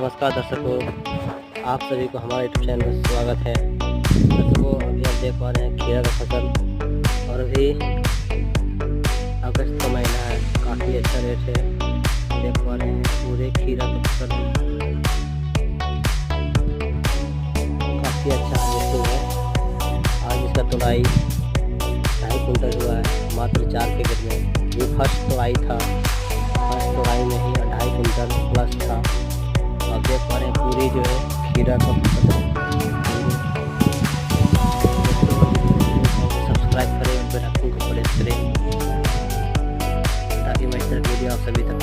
नमस्कार दर्शकों, आप सभी को हमारे यूट्यूब चैनल में स्वागत है। दर्शकों, अभी आप देख पा रहे हैं खीरा का फसल, और अभी अगस्त का महीना है, काफ़ी अच्छा रेट है। देख पा रहे हैं पूरे खीरा का फसल काफ़ी अच्छा रेट है। आज इसका तुलाई 2.5 कुंटल हुआ है, मात्र 4 पैकेट में। ये फर्स्ट तुलाई था, फर्स्ट तुलाई में ही 2.5 कुंटल प्लस था। आप देख पा रहे हैं पूरी जो है खीरा का फसल। सब्सक्राइब करें और बेल आइकन को प्रेस करें ताकि मैं इस तरह वीडियो आप सभी तक